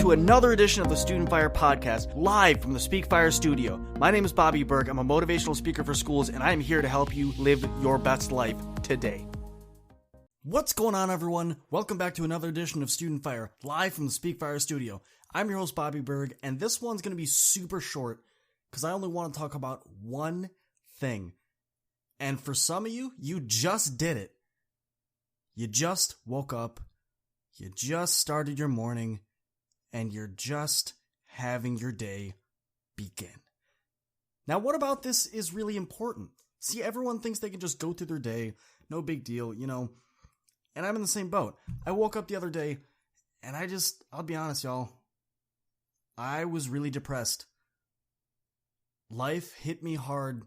to another edition of the Student Fire Podcast, live from the Speak Fire studio. My name is Bobby Berg. I'm a motivational speaker for schools, and I am here to help you live your best life today. What's going on, everyone? Welcome back to another edition of Student Fire, live from the Speak Fire studio. I'm your host, Bobby Berg, and this one's going to be super short because I only want to talk about one thing. And for some of you, you just did it. You just woke up, you just started your morning, and you're just having your day begin. Now, what about this is really important? See, everyone thinks they can just go through their day, no big deal, and I'm in the same boat. I woke up the other day, and I'll be honest, y'all, I was really depressed. Life hit me hard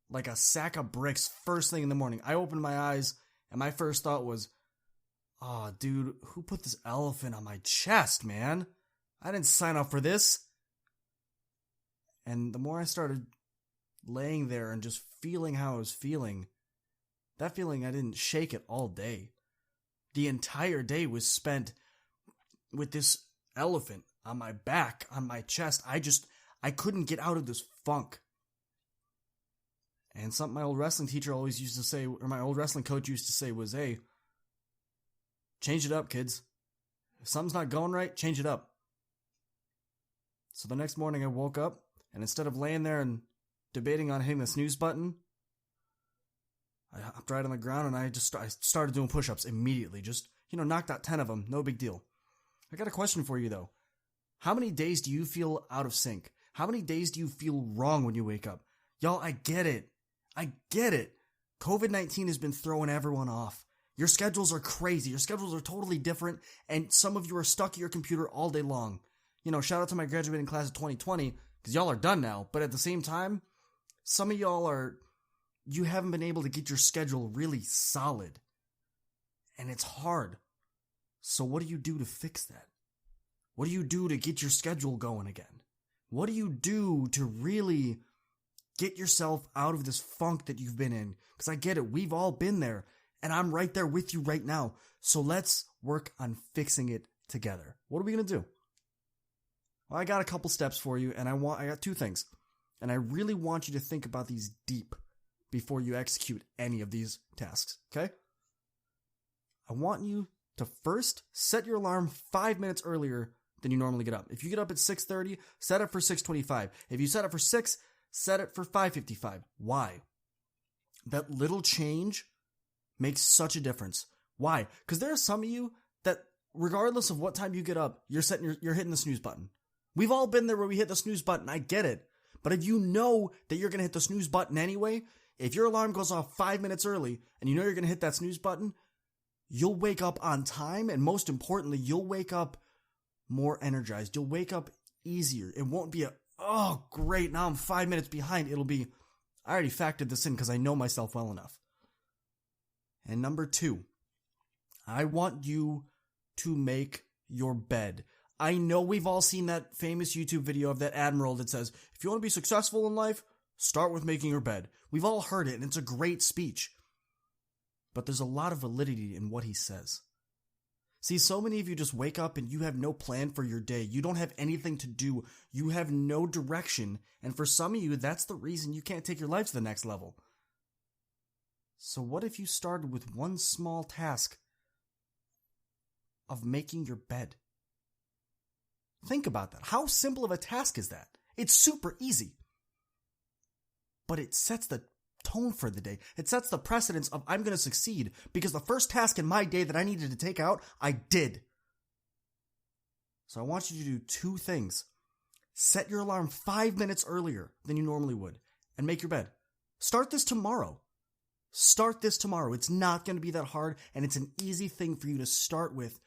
like a sack of bricks first thing in the morning. I opened my eyes, and my first thought was, oh, dude, who put this elephant on my chest, man? I didn't sign up for this. And the more I started laying there and just feeling how I was feeling, that feeling, I didn't shake it all day. The entire day was spent with this elephant on my back, on my chest. I couldn't get out of this funk. And something my old wrestling teacher always used to say, or my old wrestling coach used to say was, hey, change it up, kids. If something's not going right, change it up. So the next morning I woke up, and instead of laying there and debating on hitting the snooze button, I hopped right on the ground and I started doing push-ups immediately. Just, knocked out 10 of them. No big deal. I got a question for you, though. How many days do you feel out of sync? How many days do you feel wrong when you wake up? Y'all, I get it. COVID-19 has been throwing everyone off. Your schedules are crazy. Your schedules are totally different, and some of you are stuck at your computer all day long. Shout out to my graduating class of 2020, because y'all are done now. But at the same time, some of y'all you haven't been able to get your schedule really solid. And it's hard. So what do you do to fix that? What do you do to get your schedule going again? What do you do to really get yourself out of this funk that you've been in? Because I get it. We've all been there. And I'm right there with you right now. So let's work on fixing it together. What are we going to do? Well, I got a couple steps for you, and I got two things. And I really want you to think about these deep before you execute any of these tasks, okay? I want you to first set your alarm 5 minutes earlier than you normally get up. If you get up at 6:30, set it for 6:25. If you set it for 6, set it for 5:55. Why? That little change makes such a difference. Why? Because there are some of you that, regardless of what time you get up, you're hitting the snooze button. We've all been there where we hit the snooze button. I get it. But if you know that you're going to hit the snooze button anyway, if your alarm goes off 5 minutes early and you know you're going to hit that snooze button, you'll wake up on time, and most importantly, you'll wake up more energized. You'll wake up easier. It won't be oh, great, now I'm 5 minutes behind. It'll be, I already factored this in because I know myself well enough. And number 2, I want you to make your bed. I know we've all seen that famous YouTube video of that admiral that says, if you want to be successful in life, start with making your bed. We've all heard it, and it's a great speech. But there's a lot of validity in what he says. See, so many of you just wake up and you have no plan for your day. You don't have anything to do. You have no direction. And for some of you, that's the reason you can't take your life to the next level. So what if you started with one small task of making your bed? Think about that. How simple of a task is that? It's super easy. But it sets the tone for the day. It sets the precedence of I'm going to succeed because the first task in my day that I needed to take out, I did. So I want you to do 2 things. Set your alarm 5 minutes earlier than you normally would and make your bed. Start this tomorrow. It's not going to be that hard, and it's an easy thing for you to start with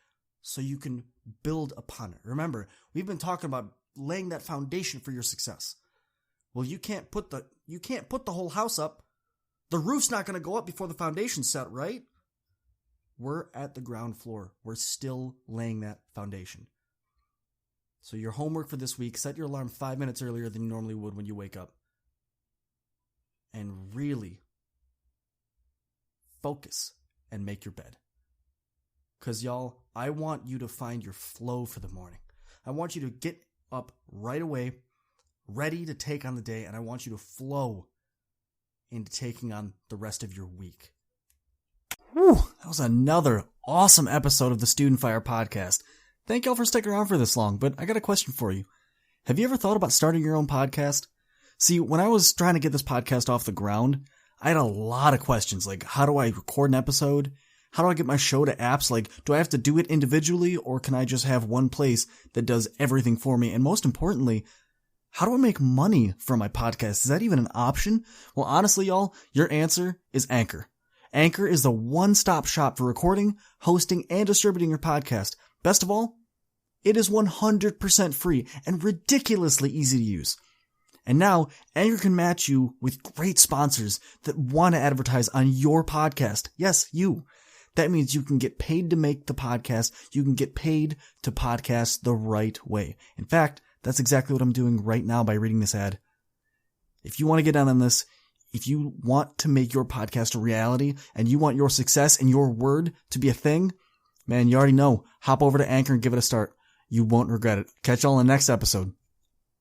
so you can build upon it. Remember, we've been talking about laying that foundation for your success. Well, you can't put the whole house up. The roof's not going to go up before the foundation's set, right? We're at the ground floor. We're still laying that foundation. So your homework for this week, set your alarm 5 minutes earlier than you normally would when you wake up. And really focus and make your bed. Because y'all, I want you to find your flow for the morning. I want you to get up right away, ready to take on the day, and I want you to flow into taking on the rest of your week. Whew, that was another awesome episode of the Student Fire podcast. Thank y'all for sticking around for this long, but I got a question for you. Have you ever thought about starting your own podcast? See, when I was trying to get this podcast off the ground, I had a lot of questions, like how do I record an episode? How do I get my show to apps? Like, do I have to do it individually, or can I just have one place that does everything for me? And most importantly, how do I make money from my podcast? Is that even an option? Well, honestly, y'all, your answer is Anchor. Anchor is the one-stop shop for recording, hosting, and distributing your podcast. Best of all, it is 100% free and ridiculously easy to use. And now, Anchor can match you with great sponsors that want to advertise on your podcast. Yes, you. That means you can get paid to make the podcast. You can get paid to podcast the right way. In fact, that's exactly what I'm doing right now by reading this ad. If you want to get down on this, if you want to make your podcast a reality and you want your success and your word to be a thing, man, you already know. Hop over to Anchor and give it a start. You won't regret it. Catch y'all in the next episode.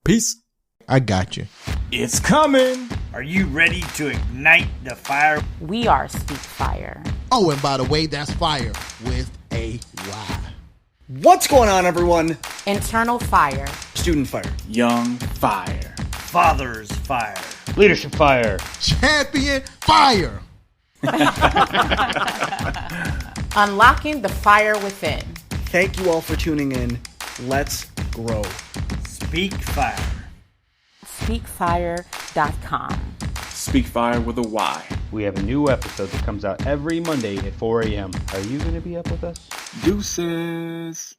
Peace. I got you. It's coming. Are you ready to ignite the fire? We are Speak Fire. Oh, and by the way, that's fire with a Y. What's going on, everyone? Internal fire. Student Fire. Young fire. Father's fire. Leadership fire. Champion fire. Unlocking the fire within. Thank you all for tuning in. Let's grow. Speak fire. Speakfire.com. Speak Fire with a Y. We have a new episode that comes out every Monday at 4 a.m. Are you going to be up with us? Deuces.